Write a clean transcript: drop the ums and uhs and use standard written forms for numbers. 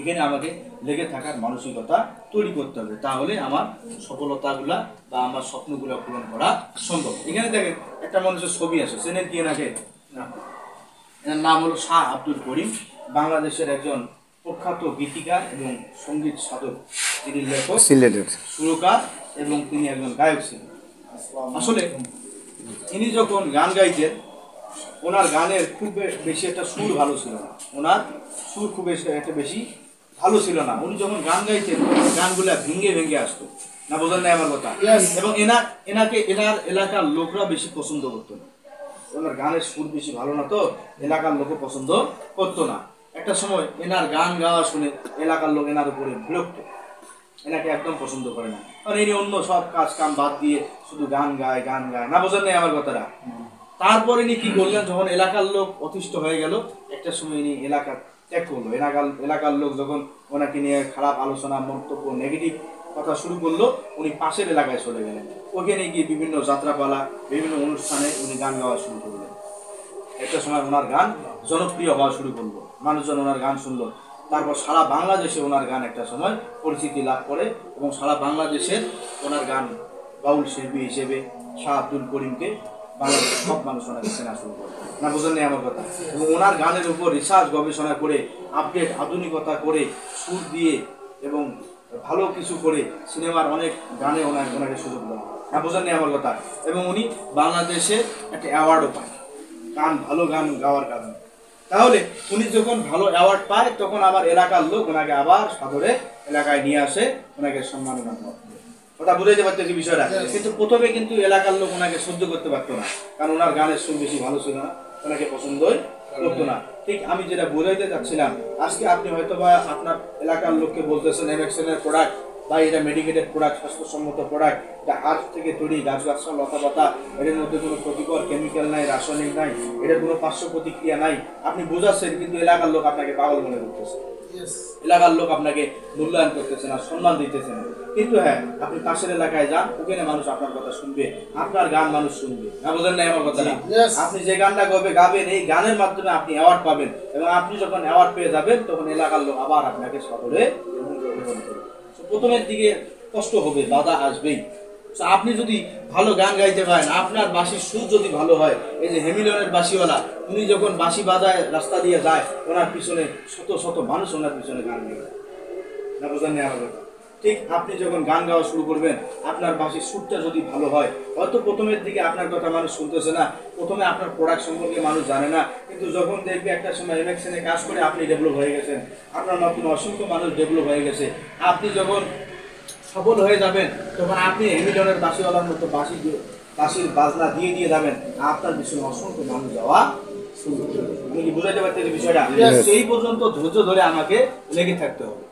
এখানে আমাকে লেগে থাকার মানসিকতা তৈরি করতে হবে, তাহলে আমার সফলতাগুলা বা আমার স্বপ্নগুলো পূরণ করা সম্ভব। এখানে দেখেন একটা মানুষের ছবি আছে, চেনেন কি এনাকে? এনার নাম হলো শাহ আব্দুল করিম, বাংলাদেশের একজন প্রখ্যাত গীতিকার এবং সঙ্গীত সাধক। তিনি লেখক, সিলেটের সুরকার এবং তিনি একজন গায়ক ছিলেন। আসলে তিনি যখন গান গাইতেন, ওনার গানের খুব বেশি একটা সুর ভালো ছিল না, ওনার সুর খুব একটা বেশি ভালো ছিল না। উনি যখন গান গাইতেন গানগুলা ভেঙে ভেঙে আসতো, না বোঝেন না আমার কথা? এবং এনাকে এনার এলাকার লোকরা বেশি পছন্দ করতো না, ওনার গানের সুর বেশি ভালো না, তো এলাকার লোকও পছন্দ করতো না। একটা সময় এনার গান গাওয়া শুনে এলাকার লোক এনার উপরে বিরক্ত, এনাকে একদম পছন্দ করে না, কারণ ইনি অন্য সব কাজ কাম বাদ দিয়ে শুধু গান গায়, না বোঝেন নাই আমার কথাটা? তারপরে ইনি কি করলেন, যখন এলাকার লোক অতিষ্ঠ হয়ে গেল, একটা সময় ইনি এলাকা ত্যাগ করলো। এলাকার লোক যখন ওনাকে নিয়ে খারাপ আলোচনা, মন্তব্য, নেগেটিভ কথা শুরু করলো, উনি পাশের এলাকায় চলে গেলেন। ওখানে গিয়ে বিভিন্ন যাত্রাপালা, বিভিন্ন অনুষ্ঠানে উনি গান গাওয়া শুরু করলেন। একটা সময় ওনার গান জনপ্রিয় হওয়া শুরু করলো, মানুষজন ওনার গান শুনলো। তারপর সারা বাংলাদেশে ওনার গান একটা সময় পরিচিতি লাভ করে এবং সারা বাংলাদেশের ওনার গান বাউল শিল্পী হিসেবে শাহ আব্দুল করিমকে বাংলাদেশের সব মানুষ ওনাকে চেনা শুরু করে, না বোঝেন নেই আমার কথা? এবং ওনার গানের উপর রিসার্চ গবেষণা করে, আপডেট আধুনিকতা করে, সুর দিয়ে এবং ভালো কিছু করে সিনেমার অনেক গানে ওনাকে সুযোগ দেওয়া, না বোঝেন নেই আমার কথা? এবং উনি বাংলাদেশে একটা অ্যাওয়ার্ডও পায় ভালো গান গাওয়ার কারণে। তাহলে উনি যখন ভালো অ্যাওয়ার্ড পায়, তখন আবার এলাকার লোক ওনাকে আবার সাদরে এলাকায় নিয়ে আসে, ওনাকে সম্মাননা দেয়। কথা বুঝাইতে পারতেছি বিষয়টা? কিন্তু প্রথমে কিন্তু এলাকার লোক ওনাকে সহ্য করতে পারতো না, কারণ ওনার গানের সুর বেশি ভালো ছিল না, ওনাকে পছন্দই করতো না। ঠিক আমি যেটা বোঝাইতে চাচ্ছিলাম, আজকে আপনি হয়তো বা আপনার এলাকার লোককে বলতেছেন এমএক্সএন এর প্রোডাক্ট বা এটা মেডিকেটেড প্রোডাক্ট, স্বাস্থ্যসম্মত প্রোডাক্ট, এটা আর্থ থেকে তৈরি, গাছগাছরা, লতাপাতা, এর মধ্যে কোনো ক্ষতিকর কেমিক্যাল নাই, রাসায়নিক নাই, এটার কোনো পার্শ্ব প্রতিক্রিয়া নাই, আপনি বোঝাচ্ছেন, কিন্তু এলাকার লোক আপনাকে পাগল মনে করতেছে, এলাকার লোক আপনাকে মূল্যায়ন করতেছে না, সম্মান দিতেছে না। কিন্তু হ্যাঁ, আপনি পাশের এলাকায় যান, ওখানে মানুষ আপনার কথা শুনবে, আপনার গান মানুষ শুনবে, না বোঝেন না আমার কথা? আপনি যে গানটা গাবেন, এই গানের মাধ্যমে আপনি অ্যাওয়ার্ড পাবেন, এবং আপনি যখন অ্যাওয়ার্ড পেয়ে যাবেন, তখন এলাকার লোক আবার আপনাকে সদরে গ্রহণ করবে। প্রথমের দিকে কষ্ট হবে, বাধা আসবেই। আপনি যদি ভালো গান গাইতে পারেন, আপনার বাঁশির সুর যদি ভালো হয়, এই যে হেমিলনের বাঁশিওয়ালা, উনি যখন বাঁশি বাজায় রাস্তা দিয়ে যায়, ওনার পিছনে শত শত মানুষ ওনার পিছনে গান গায়, না বোঝেন না আমার কথা? ঠিক আপনি যখন গান গাওয়া শুরু করবেন, আপনার বাঁশির সুরটা যদি ভালো হয়, হয়তো প্রথমের দিকে আপনার কথা মানুষ শুনতেছে না, প্রথমে আপনার প্রোডাক্ট সম্পর্কে মানুষ জানে না, কিন্তু যখন দেখবে একটা সময় এমএক্সএনে কাজ করে আপনি ডেভেলপ হয়ে গেছেন, আপনার নতুন অসংখ্য মানুষ ডেভেলপ হয়ে গেছে, আপনি যখন সফল হয়ে যাবেন, তখন আপনি হেমিলনের বাঁশিওয়ালার মতো বাঁশির বাজনা দিয়ে যাবেন, আপনার পিছনে অসংখ্য মানুষ যাওয়া শুরু করবে। আমি কি বুঝাইতে পারতেছি বিষয়টা? সেই পর্যন্ত ধৈর্য ধরে আমাকে লেগে থাকতে হবে।